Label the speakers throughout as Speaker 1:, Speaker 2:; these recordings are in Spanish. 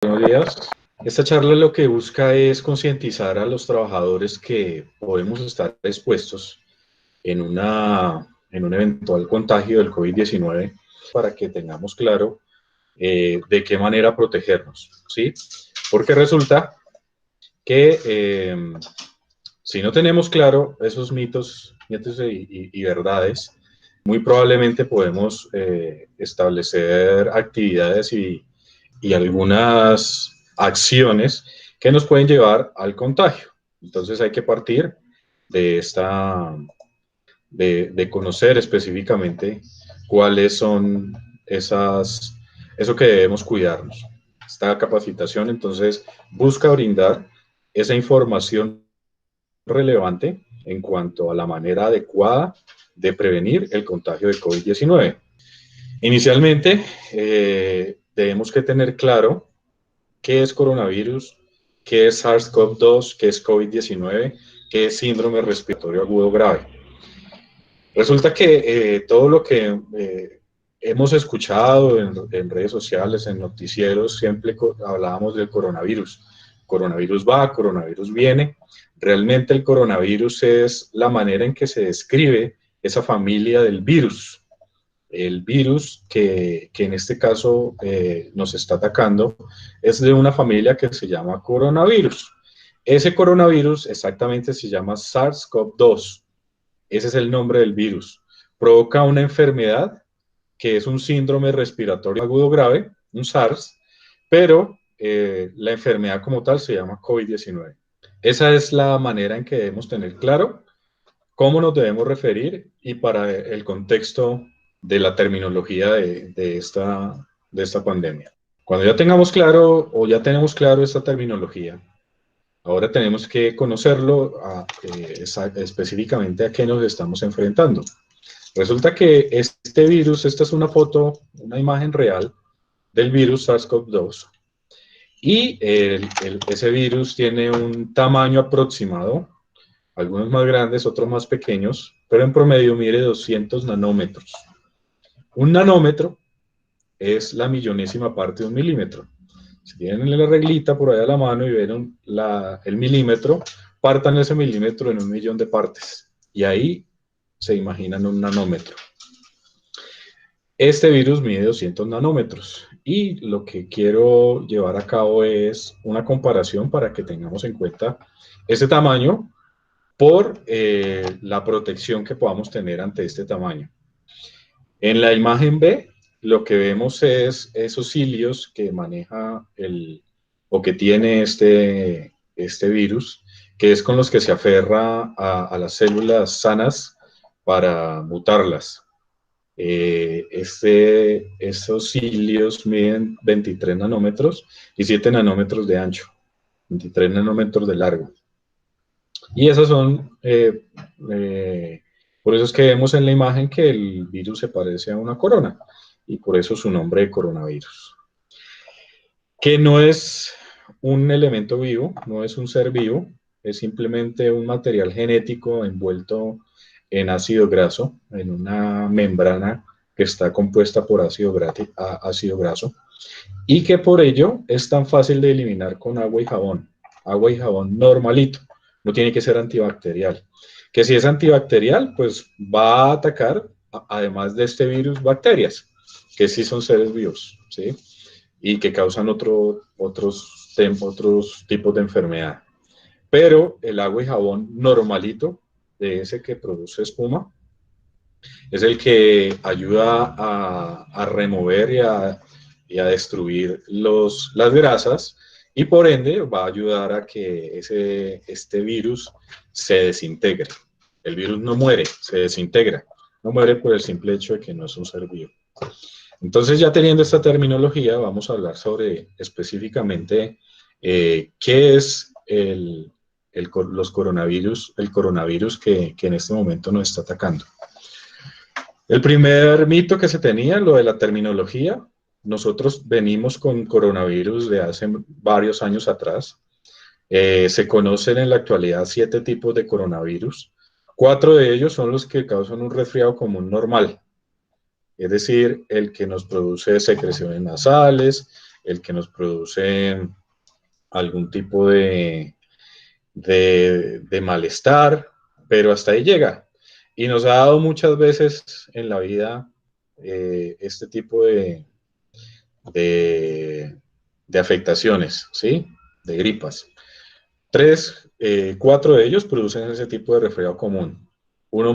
Speaker 1: Buenos días. Esta charla lo que busca es concientizar a los trabajadores que podemos estar expuestos en un eventual contagio del COVID-19 para que tengamos claro de qué manera protegernos, ¿sí? Porque resulta que si no tenemos claro esos mitos y verdades, muy probablemente podemos establecer actividades y algunas acciones que nos pueden llevar al contagio. Entonces hay que partir de conocer específicamente cuáles son eso que debemos cuidarnos. Esta capacitación entonces busca brindar esa información relevante en cuanto a la manera adecuada de prevenir el contagio de COVID-19. Inicialmente, debemos que tener claro qué es coronavirus, qué es SARS-CoV-2, qué es COVID-19, qué es síndrome respiratorio agudo grave. Resulta que todo lo que hemos escuchado en redes sociales, en noticieros, siempre hablábamos del coronavirus. Coronavirus va, coronavirus viene. Realmente el coronavirus es la manera en que se describe esa familia del virus. El virus que en este caso nos está atacando es de una familia que se llama coronavirus. Ese coronavirus exactamente se llama SARS-CoV-2. Ese es el nombre del virus. Provoca una enfermedad que es un síndrome respiratorio agudo grave, un SARS, pero la enfermedad como tal se llama COVID-19. Esa es la manera en que debemos tener claro cómo nos debemos referir y para el contexto de la terminología de esta pandemia. Cuando ya tengamos claro o ya tenemos claro esta terminología, ahora tenemos que conocerlo específicamente a qué nos estamos enfrentando. Resulta que este virus, esta es una foto, una imagen real del virus SARS-CoV-2 y ese virus tiene un tamaño aproximado, algunos más grandes, otros más pequeños, pero en promedio mide 200 nanómetros. Un nanómetro es la millonésima parte de un milímetro. Si tienen la reglita por ahí a la mano y ven el milímetro, partan ese milímetro en 1.000.000 de partes. Y ahí se imaginan un nanómetro. Este virus mide 200 nanómetros. Y lo que quiero llevar a cabo es una comparación para que tengamos en cuenta ese tamaño por la protección que podamos tener ante este tamaño. En la imagen B, lo que vemos es esos cilios que maneja o que tiene este virus, que es con los que se aferra a las células sanas para mutarlas. Esos cilios miden 23 nanómetros y 7 nanómetros de ancho, 23 nanómetros de largo. Y esas son, por eso es que vemos en la imagen que el virus se parece a una corona, y por eso su nombre de coronavirus. Que no es un elemento vivo, no es un ser vivo, es simplemente un material genético envuelto en ácido graso, en una membrana que está compuesta por ácido graso, y que por ello es tan fácil de eliminar con agua y jabón normalito. No tiene que ser antibacterial. Que si es antibacterial, pues va a atacar, además de este virus, bacterias, que sí son seres vivos, ¿sí? Y que causan otros tipos de enfermedad. Pero el agua y jabón normalito, de ese que produce espuma, es el que ayuda a remover y a destruir las grasas, y por ende va a ayudar a que este virus se desintegre. El virus no muere, se desintegra. No muere por el simple hecho de que no es un ser vivo. Entonces, ya teniendo esta terminología, vamos a hablar sobre específicamente qué es el coronavirus que en este momento nos está atacando. El primer mito que se tenía, lo de la terminología, nosotros venimos con coronavirus de hace varios años atrás. Se conocen en la actualidad 7 tipos de coronavirus. 4 de ellos son los que causan un resfriado común normal, es decir, el que nos produce secreciones nasales, el que nos produce algún tipo de malestar, pero hasta ahí llega. Y nos ha dado muchas veces en la vida este tipo de, de afectaciones, ¿sí? De gripas. Cuatro de ellos producen ese tipo de resfriado común. Unos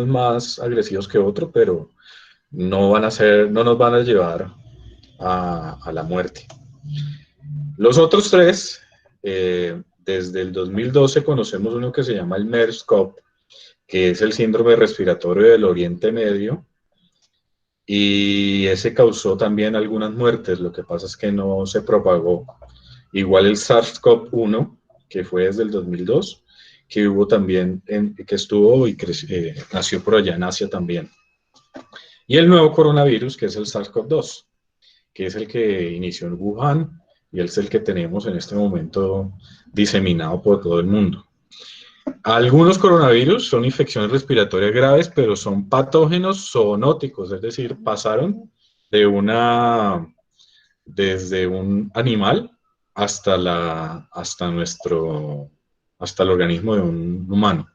Speaker 1: más agresivos que otro, pero no nos van a llevar a la muerte. Los otros tres, desde el 2012 conocemos uno que se llama el MERS-CoV, que es el síndrome respiratorio del Oriente Medio, y ese causó también algunas muertes. Lo que pasa es que no se propagó. Igual el SARS-CoV-1, que fue desde el 2002, que hubo también, que estuvo y nació por allá en Asia también. Y el nuevo coronavirus, que es el SARS-CoV-2, que es el que inició en Wuhan y es el que tenemos en este momento diseminado por todo el mundo. Algunos coronavirus son infecciones respiratorias graves, pero son patógenos zoonóticos, es decir, pasaron de desde un animal hasta el organismo de un humano.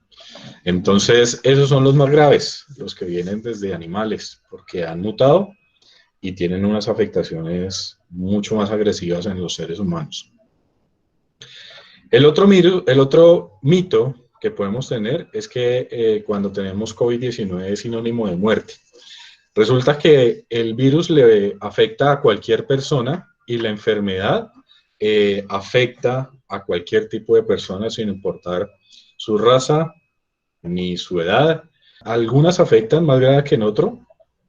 Speaker 1: Entonces, esos son los más graves, los que vienen desde animales, porque han mutado y tienen unas afectaciones mucho más agresivas en los seres humanos. El otro mito que podemos tener es que cuando tenemos COVID-19 es sinónimo de muerte. Resulta que el virus le afecta a cualquier persona y la enfermedad afecta a cualquier tipo de persona sin importar su raza ni su edad. Algunas afectan más grave que en otro.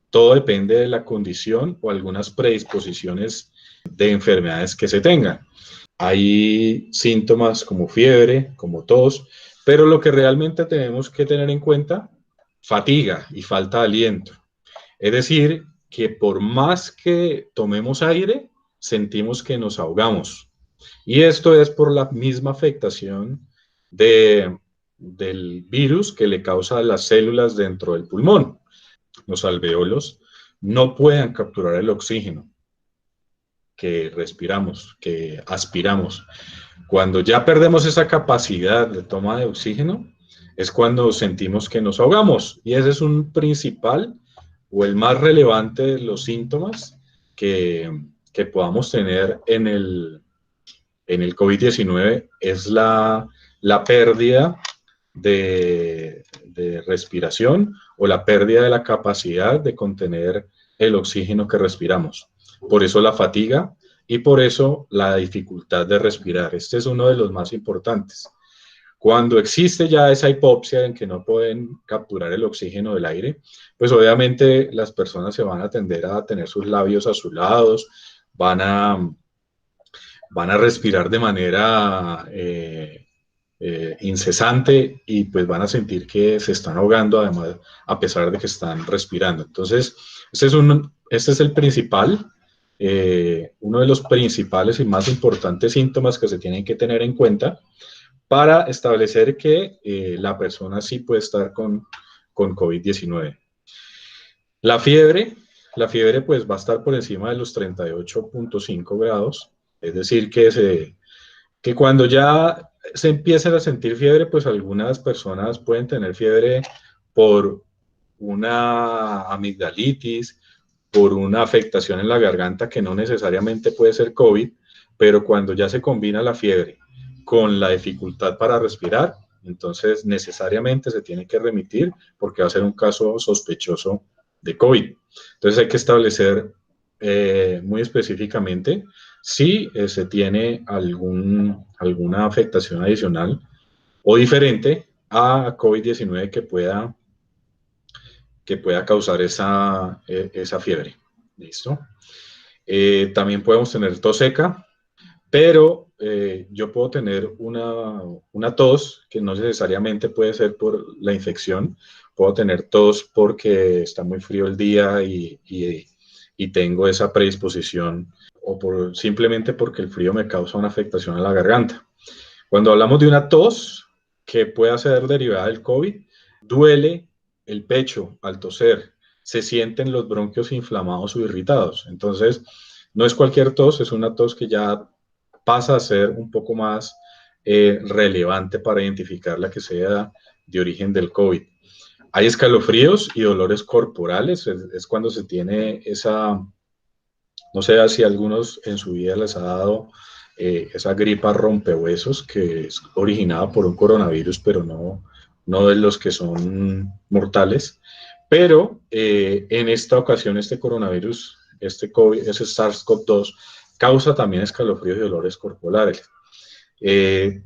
Speaker 1: Todo depende de la condición o algunas predisposiciones de enfermedades que se tengan. Hay síntomas como fiebre, como tos, pero lo que realmente tenemos que tener en cuenta, fatiga y falta de aliento. Es decir, que por más que tomemos aire, sentimos que nos ahogamos. Y esto es por la misma afectación del virus que le causa a las células dentro del pulmón. Los alveolos no pueden capturar el oxígeno que respiramos, que aspiramos. Cuando ya perdemos esa capacidad de toma de oxígeno, es cuando sentimos que nos ahogamos. Y ese es un principal o el más relevante de los síntomas que podamos tener en el COVID-19, es la pérdida de respiración o la pérdida de la capacidad de contener el oxígeno que respiramos. Por eso la fatiga y por eso la dificultad de respirar. Este es uno de los más importantes. Cuando existe ya esa hipoxia en que no pueden capturar el oxígeno del aire, pues obviamente las personas se van a tender a tener sus labios azulados, van a respirar de manera incesante y pues van a sentir que se están ahogando además a pesar de que están respirando. Entonces, este es el principal, uno de los principales y más importantes síntomas que se tienen que tener en cuenta para establecer que la persona sí puede estar con COVID-19. La fiebre, la fiebre pues va a estar por encima de los 38.5 grados, es decir, que cuando ya se empiezan a sentir fiebre, pues algunas personas pueden tener fiebre por una amigdalitis, por una afectación en la garganta que no necesariamente puede ser COVID, pero cuando ya se combina la fiebre con la dificultad para respirar, entonces necesariamente se tiene que remitir porque va a ser un caso sospechoso de COVID. Entonces hay que establecer muy específicamente si se tiene alguna afectación adicional o diferente a COVID-19 que pueda causar esa fiebre. ¿Listo? También podemos tener tos seca, pero yo puedo tener una tos que no necesariamente puede ser por la infección. Puedo tener tos porque está muy frío el día y tengo esa predisposición o simplemente porque el frío me causa una afectación a la garganta. Cuando hablamos de una tos que pueda ser derivada del COVID, duele el pecho al toser, se sienten los bronquios inflamados o irritados. Entonces, No es cualquier tos, es una tos que ya pasa a ser un poco más relevante para identificar la que sea de origen del COVID. Hay escalofríos y dolores corporales, es cuando se tiene esa, no sé si a algunos en su vida les ha dado esa gripa rompehuesos que es originada por un coronavirus, pero no de los que son mortales. Pero en esta ocasión este coronavirus, este COVID, ese SARS-CoV-2, causa también escalofríos y dolores corporales.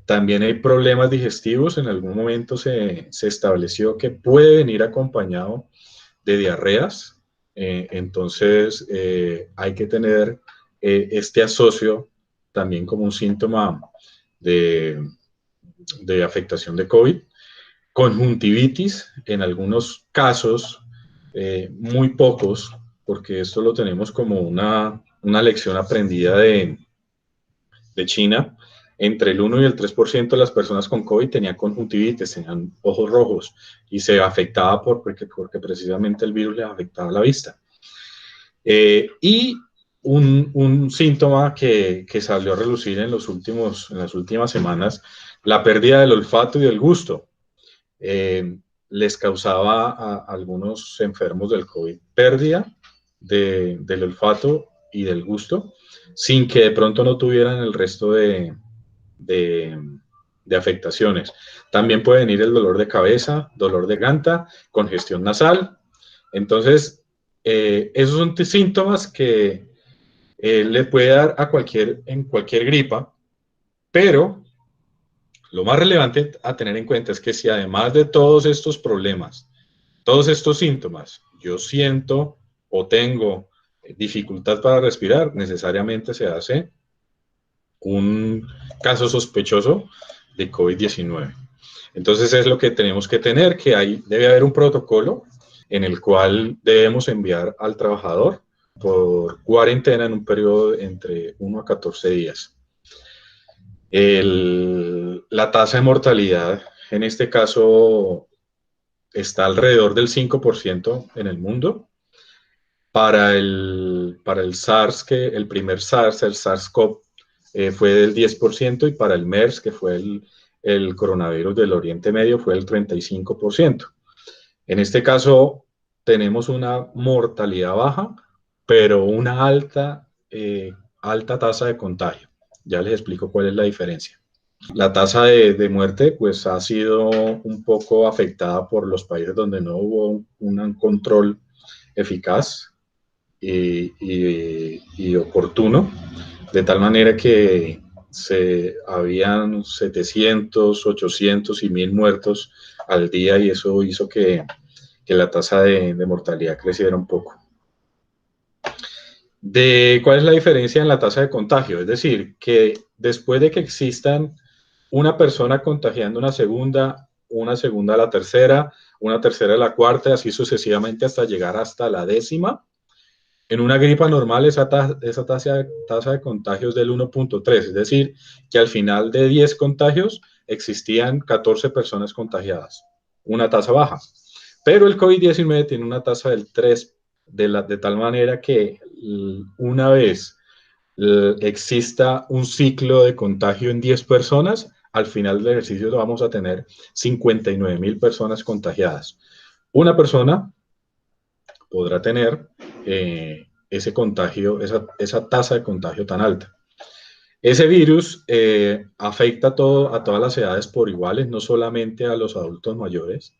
Speaker 1: También hay problemas digestivos. En algún momento se estableció que puede venir acompañado de diarreas. Entonces, hay que tener este asocio también como un síntoma de, de afectación de COVID. Conjuntivitis, en algunos casos, muy pocos, porque esto lo tenemos como una lección aprendida de China. Entre el 1 y el 3% de las personas con COVID tenían conjuntivitis, tenían ojos rojos y se afectaba porque precisamente el virus les afectaba la vista. Y un síntoma que salió a relucir en las últimas semanas, la pérdida del olfato y del gusto. Les causaba a algunos enfermos del COVID pérdida del olfato y del gusto, sin que de pronto no tuvieran el resto de, de afectaciones. También puede venir el dolor de cabeza, dolor de garganta, congestión nasal. Entonces, esos son síntomas que le puede dar en cualquier gripa, pero lo más relevante a tener en cuenta es que si además de todos estos problemas, todos estos síntomas, yo siento o tengo dificultad para respirar, necesariamente se hace un caso sospechoso de COVID-19. Entonces es lo que tenemos que tener, que debe haber un protocolo en el cual debemos enviar al trabajador por cuarentena en un periodo entre 1 a 14 días. La tasa de mortalidad en este caso está alrededor del 5% en el mundo. Para el SARS, el primer SARS, el SARS-CoV, fue del 10%, y para el MERS, que fue el coronavirus del Oriente Medio, fue el 35%. En este caso, tenemos una mortalidad baja, pero una alta tasa de contagio. Ya les explico cuál es la diferencia. La tasa de muerte pues ha sido un poco afectada por los países donde no hubo un control eficaz y oportuno, de tal manera que habían 700, 800 y 1000 muertos al día, y eso hizo que la tasa de mortalidad creciera un poco. ¿Cuál es la diferencia en la tasa de contagio? Es decir, que después de que existan una persona contagiando una segunda a la tercera, una tercera a la cuarta, así sucesivamente hasta llegar hasta la 10ª, en una gripa normal esa tasa de contagio es del 1.3, es decir, que al final de 10 contagios existían 14 personas contagiadas, una tasa baja. Pero el COVID-19 tiene una tasa del 3, de tal manera que una vez exista un ciclo de contagio en 10 personas, al final del ejercicio vamos a tener 59.000 personas contagiadas. Una persona podrá tener ese contagio, esa tasa de contagio tan alta. Ese virus afecta a todas las edades por iguales, no solamente a los adultos mayores.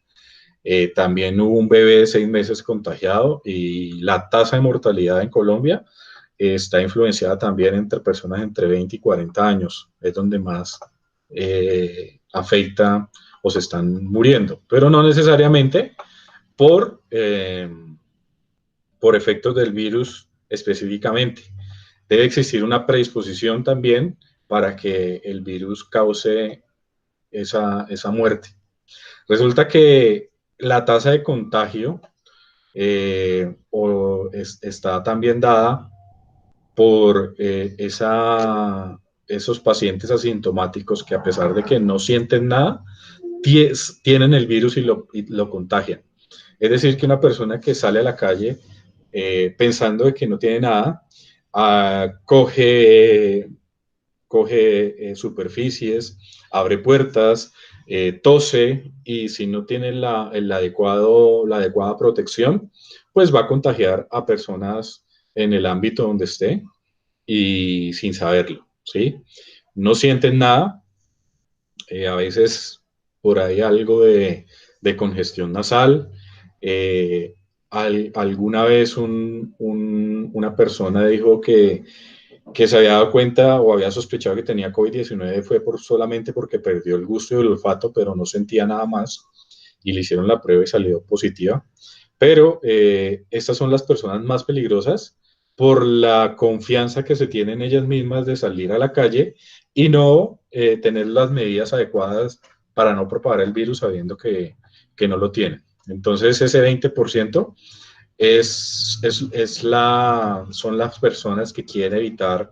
Speaker 1: También hubo un bebé de 6 meses contagiado, y la tasa de mortalidad en Colombia está influenciada también entre personas entre 20 y 40 años. Es donde más afecta o se están muriendo, pero no necesariamente por efectos del virus específicamente. Debe existir una predisposición también para que el virus cause esa muerte. Resulta que la tasa de contagio está también dada por esos pacientes asintomáticos que, a pesar de que no sienten nada, tienen el virus y lo contagian. Es decir, que una persona que sale a la calle pensando de que no tiene nada, coge superficies, abre puertas, tose, y si no tiene la adecuada protección, pues va a contagiar a personas en el ámbito donde esté y sin saberlo, ¿sí? No sienten nada, a veces por ahí algo de congestión nasal. Eh, Alguna vez una persona dijo que se había dado cuenta o había sospechado que tenía COVID-19 fue solamente porque perdió el gusto y el olfato, pero no sentía nada más, y le hicieron la prueba y salió positiva. Pero estas son las personas más peligrosas por la confianza que se tienen ellas mismas de salir a la calle y no tener las medidas adecuadas para no propagar el virus sabiendo que no lo tienen. Entonces ese 20% son las personas que quieren evitar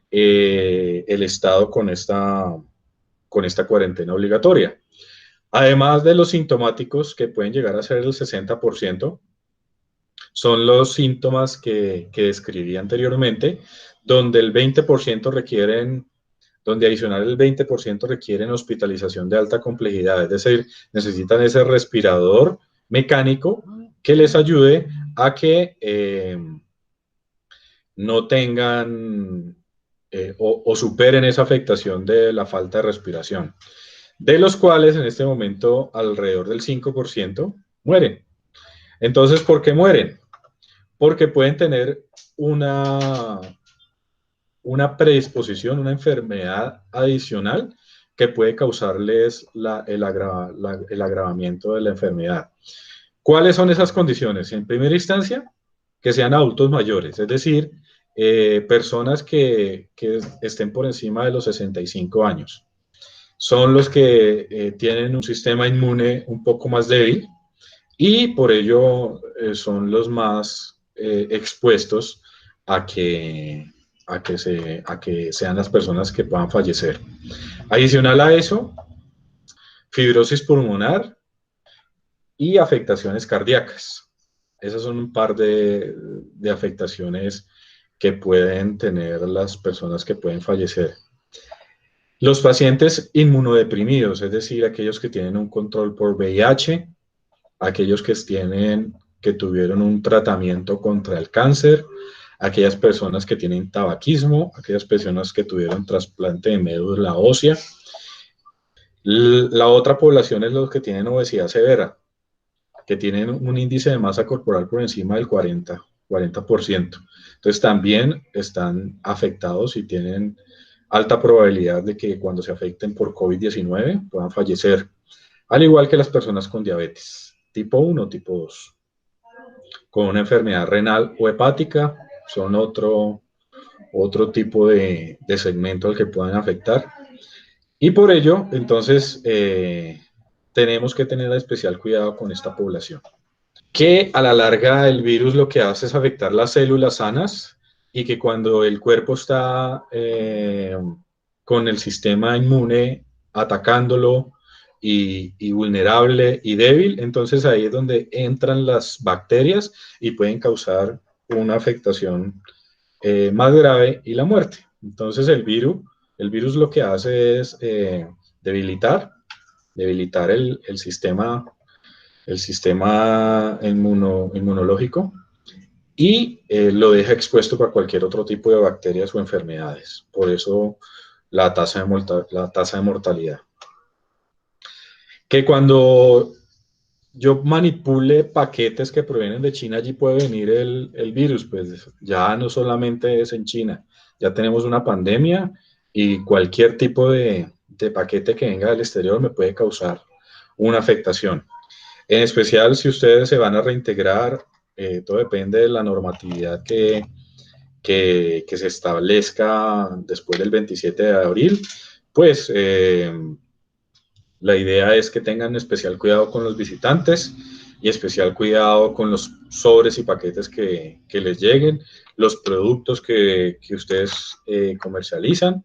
Speaker 1: el Estado con esta cuarentena obligatoria. Además de los sintomáticos, que pueden llegar a ser el 60%, son los síntomas que describí anteriormente, donde el 20% requieren, donde adicional el 20% requieren hospitalización de alta complejidad, es decir, necesitan ese respirador mecánico que les ayude a que no tengan o superen esa afectación de la falta de respiración, de los cuales en este momento alrededor del 5% mueren. Entonces, ¿por qué mueren? Porque pueden tener una predisposición, una enfermedad adicional que puede causarles el agravamiento de la enfermedad. ¿Cuáles son esas condiciones? En primera instancia, que sean adultos mayores, es decir, personas que estén por encima de los 65 años. Son los que tienen un sistema inmune un poco más débil y por ello son los más expuestos a que sean las personas que puedan fallecer. Adicional a eso, fibrosis pulmonar y afectaciones cardíacas. Esas son un par de afectaciones que pueden tener las personas que pueden fallecer. Los pacientes inmunodeprimidos, es decir, aquellos que tienen un control por VIH, aquellos que tuvieron un tratamiento contra el cáncer, aquellas personas que tienen tabaquismo, aquellas personas que tuvieron trasplante de médula ósea. La otra población es los que tienen obesidad severa, que tienen un índice de masa corporal por encima del 40%. Entonces también están afectados y tienen alta probabilidad de que cuando se afecten por COVID-19 puedan fallecer, al igual que las personas con diabetes, tipo 1, tipo 2, con una enfermedad renal o hepática, son otro tipo de segmento al que puedan afectar. Y por ello, entonces, tenemos que tener especial cuidado con esta población, que a la larga el virus lo que hace es afectar las células sanas y que cuando el cuerpo está con el sistema inmune atacándolo y vulnerable y débil, entonces ahí es donde entran las bacterias y pueden causar una afectación más grave y la muerte. Entonces el virus lo que hace es debilitar el sistema inmunológico y lo deja expuesto para cualquier otro tipo de bacterias o enfermedades. Por eso la tasa de mortalidad. Que cuando yo manipule paquetes que provienen de China, allí puede venir el virus, pues ya no solamente es en China, ya tenemos una pandemia y cualquier tipo de paquete que venga del exterior me puede causar una afectación. En especial si ustedes se van a reintegrar, todo depende de la normatividad que se establezca después del 27 de abril, pues la idea es que tengan especial cuidado con los visitantes y especial cuidado con los sobres y paquetes que les lleguen, los productos que ustedes comercializan.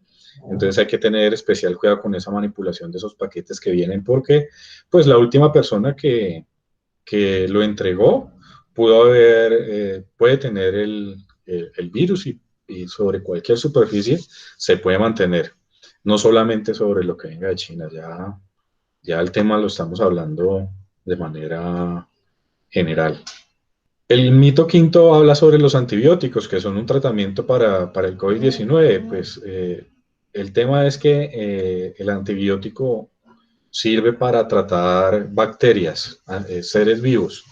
Speaker 1: Entonces hay que tener especial cuidado con esa manipulación de esos paquetes que vienen porque pues la última persona que lo entregó puede tener el virus y y sobre cualquier superficie se puede mantener, no solamente sobre lo que venga de China, ya el tema lo estamos hablando de manera general. El mito quinto habla sobre los antibióticos, que son un tratamiento para el COVID-19. Pues el tema es que el antibiótico sirve para tratar bacterias, seres vivos.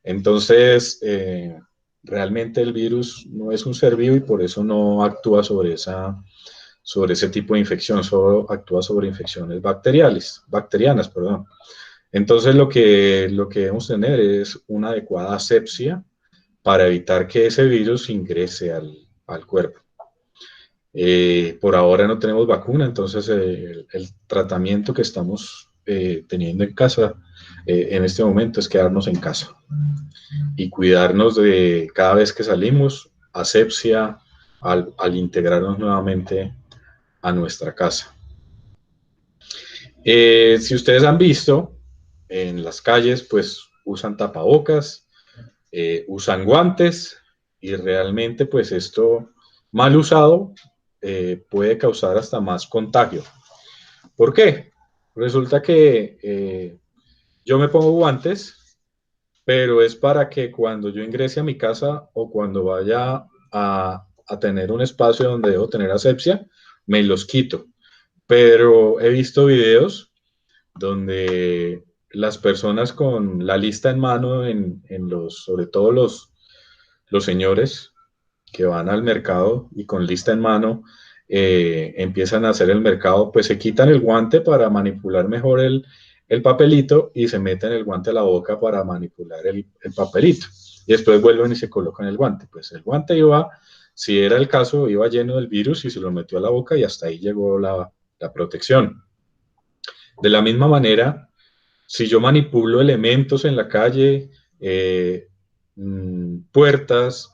Speaker 1: Entonces, realmente el virus no es un ser vivo y por eso no actúa sobre ese tipo de infección, solo actúa sobre infecciones bacterianas, perdón. Entonces, lo que debemos tener es una adecuada asepsia para evitar que ese virus ingrese al cuerpo. Por ahora no tenemos vacuna, entonces el tratamiento que estamos teniendo en casa en este momento es quedarnos en casa y cuidarnos de cada vez que salimos, asepsia al integrarnos nuevamente a nuestra casa. Si ustedes han visto en las calles, pues usan tapabocas, usan guantes y realmente pues esto mal usado puede causar hasta más contagio. ¿Por qué? Resulta que yo me pongo guantes, pero es para que cuando yo ingrese a mi casa o cuando vaya a tener un espacio donde debo tener asepsia, me los quito. Pero he visto videos donde las personas con la lista en mano, sobre todo los señores que van al mercado y con lista en mano empiezan a hacer el mercado, pues se quitan el guante para manipular mejor el papelito y se meten el guante a la boca para manipular el papelito. Y después vuelven y se colocan el guante. Pues el guante iba, si era el caso, iba lleno del virus y se lo metió a la boca y hasta ahí llegó la protección. De la misma manera, si yo manipulo elementos en la calle, puertas,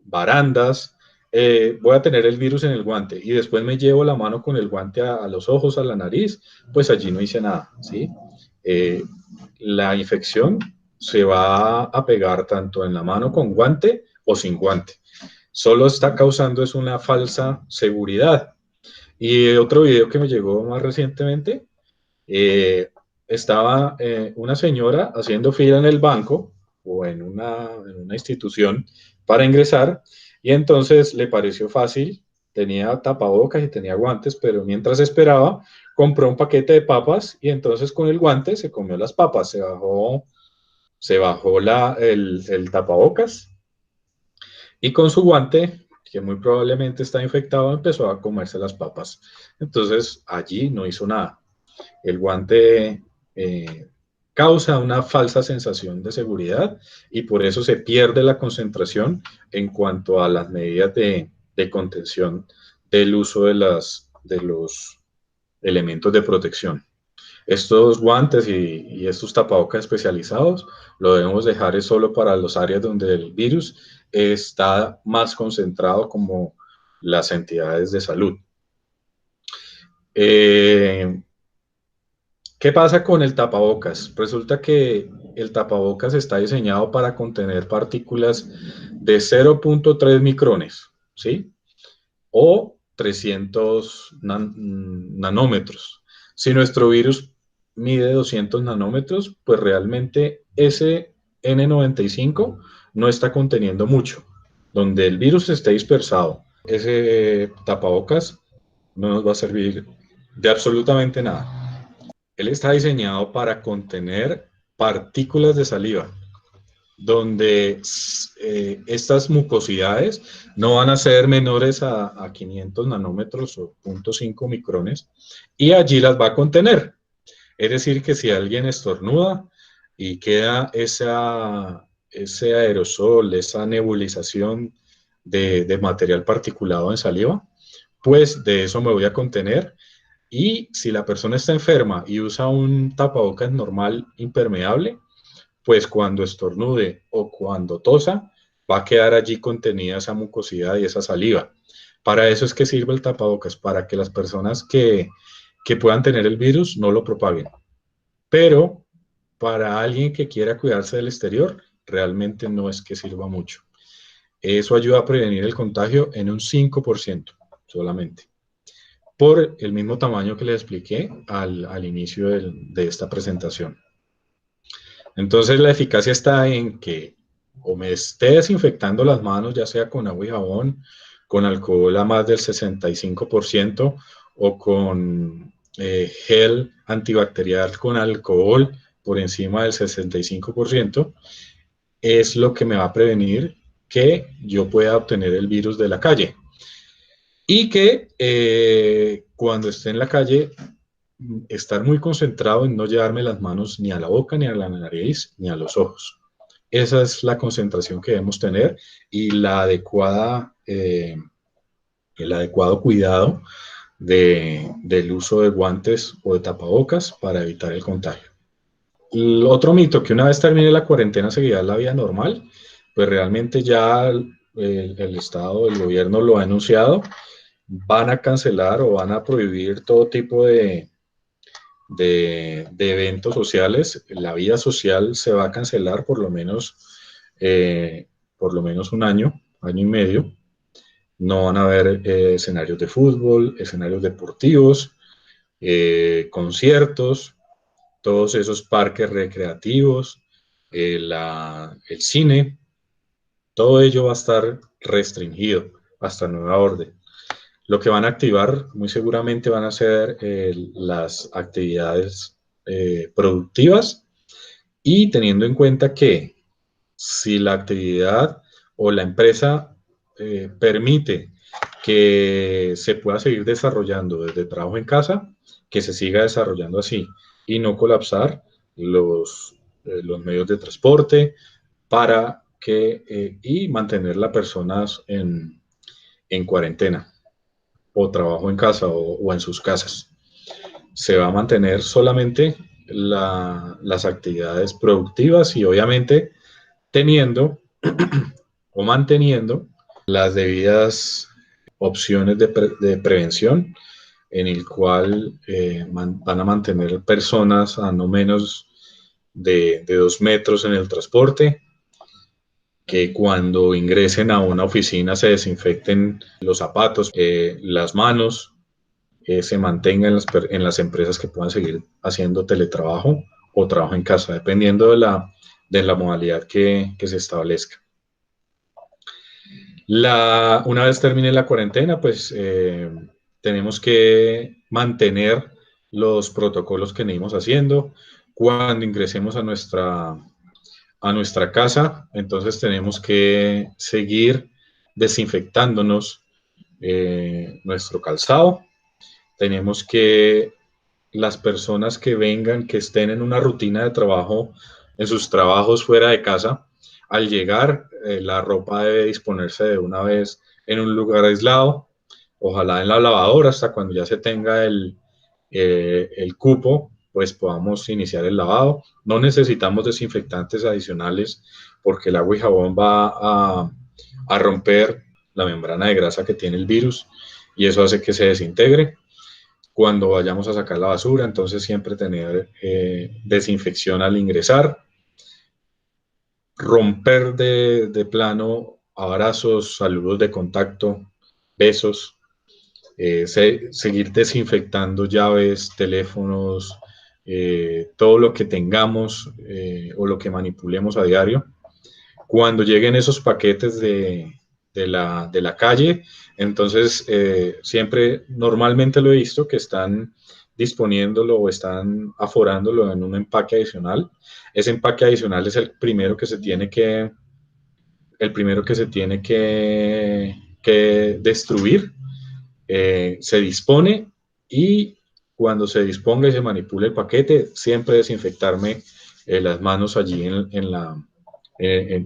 Speaker 1: barandas, voy a tener el virus en el guante y después me llevo la mano con el guante a los ojos, a la nariz, pues allí no hice nada, ¿sí? La infección se va a pegar tanto en la mano con guante o sin guante. Solo está causando es una falsa seguridad. Y otro video que me llegó más recientemente, estaba una señora haciendo fila en el banco o en una institución para ingresar y entonces le pareció fácil, tenía tapabocas y tenía guantes, pero mientras esperaba compró un paquete de papas y entonces con el guante se comió las papas, se bajó el tapabocas y con su guante, que muy probablemente está infectado, empezó a comerse las papas. Entonces allí no hizo nada. El guante causa una falsa sensación de seguridad y por eso se pierde la concentración en cuanto a las medidas de contención del uso de los elementos de protección. Estos guantes y estos tapabocas especializados lo debemos dejar es solo para las áreas donde el virus está más concentrado, como las entidades de salud. ¿Qué pasa con el tapabocas? Resulta que el tapabocas está diseñado para contener partículas de 0.3 micrones, ¿sí? O 300 nanómetros. Si nuestro virus mide 200 nanómetros, pues realmente ese N95 no está conteniendo mucho. Donde el virus esté dispersado, ese tapabocas no nos va a servir de absolutamente nada. Él está diseñado para contener partículas de saliva, donde estas mucosidades no van a ser menores a 500 nanómetros o 0.5 micrones, y allí las va a contener. Es decir, que si alguien estornuda y queda ese aerosol, esa nebulización de material particulado en saliva, pues de eso me voy a contener. Y si la persona está enferma y usa un tapabocas normal impermeable, pues cuando estornude o cuando tosa, va a quedar allí contenida esa mucosidad y esa saliva. Para eso es que sirve el tapabocas, para que las personas que puedan tener el virus no lo propaguen. Pero para alguien que quiera cuidarse del exterior, realmente no es que sirva mucho. Eso ayuda a prevenir el contagio en un 5% solamente, por el mismo tamaño que les expliqué al inicio de esta presentación. Entonces la eficacia está en que o me esté desinfectando las manos, ya sea con agua y jabón, con alcohol a más del 65% o con gel antibacterial con alcohol por encima del 65%, es lo que me va a prevenir que yo pueda obtener el virus de la calle. Y que cuando esté en la calle, estar muy concentrado en no llevarme las manos ni a la boca, ni a la nariz, ni a los ojos. Esa es la concentración que debemos tener y la adecuada, el adecuado cuidado del uso de guantes o de tapabocas para evitar el contagio. El otro mito, que una vez termine la cuarentena seguirá la vida normal, pues realmente ya el Estado, el gobierno lo ha anunciado, van a cancelar o van a prohibir todo tipo de eventos sociales. La vida social se va a cancelar por lo menos un año, año y medio. No van a haber escenarios de fútbol, escenarios deportivos, conciertos, todos esos parques recreativos, el cine, todo ello va a estar restringido hasta nueva orden. Lo que van a activar muy seguramente van a ser las actividades productivas, y teniendo en cuenta que si la actividad o la empresa permite que se pueda seguir desarrollando desde trabajo en casa, que se siga desarrollando así y no colapsar los medios de transporte para y mantener las personas en cuarentena o trabajo en casa o en sus casas. Se va a mantener solamente las actividades productivas y obviamente teniendo o manteniendo las debidas opciones de prevención, en el cual van a mantener personas a no menos de 2 metros en el transporte, que cuando ingresen a una oficina se desinfecten los zapatos, las manos, se mantenga en las empresas que puedan seguir haciendo teletrabajo o trabajo en casa, dependiendo de la modalidad que se establezca. Una vez termine la cuarentena, pues tenemos que mantener los protocolos que venimos haciendo. Cuando ingresemos a nuestra casa, entonces tenemos que seguir desinfectándonos nuestro calzado. Tenemos que las personas que vengan, que estén en una rutina de trabajo, en sus trabajos fuera de casa, al llegar, la ropa debe disponerse de una vez en un lugar aislado, ojalá en la lavadora, hasta cuando ya se tenga el cupo, pues podamos iniciar el lavado. No necesitamos desinfectantes adicionales porque el agua y jabón va a romper la membrana de grasa que tiene el virus y eso hace que se desintegre. Cuando vayamos a sacar la basura, entonces siempre tener desinfección al ingresar, romper de plano abrazos, saludos de contacto, besos, seguir desinfectando llaves, teléfonos, todo lo que tengamos o lo que manipulemos a diario. Cuando lleguen esos paquetes de la calle, entonces siempre, normalmente lo he visto que están disponiéndolo o están aforándolo en un empaque adicional. Ese empaque adicional es el primero que se tiene que destruir. Se dispone y cuando se disponga y se manipule el paquete, siempre desinfectarme las manos allí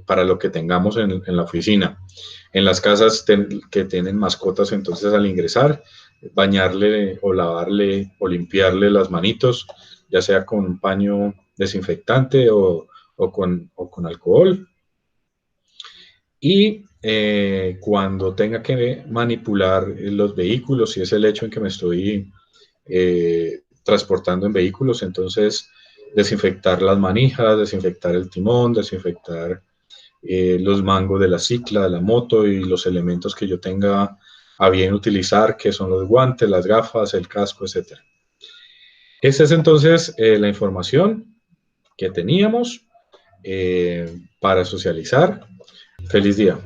Speaker 1: para lo que tengamos en la oficina. En las casas que tienen mascotas, entonces al ingresar, bañarle o lavarle o limpiarle las manitos, ya sea con un paño desinfectante o con alcohol. Y cuando tenga que manipular los vehículos, si es el hecho en que me estoy transportando en vehículos, entonces desinfectar las manijas, desinfectar el timón, desinfectar los mangos de la cicla, de la moto y los elementos que yo tenga a bien utilizar, que son los guantes, las gafas, el casco, etc. Esa es entonces la información que teníamos para socializar. Feliz día.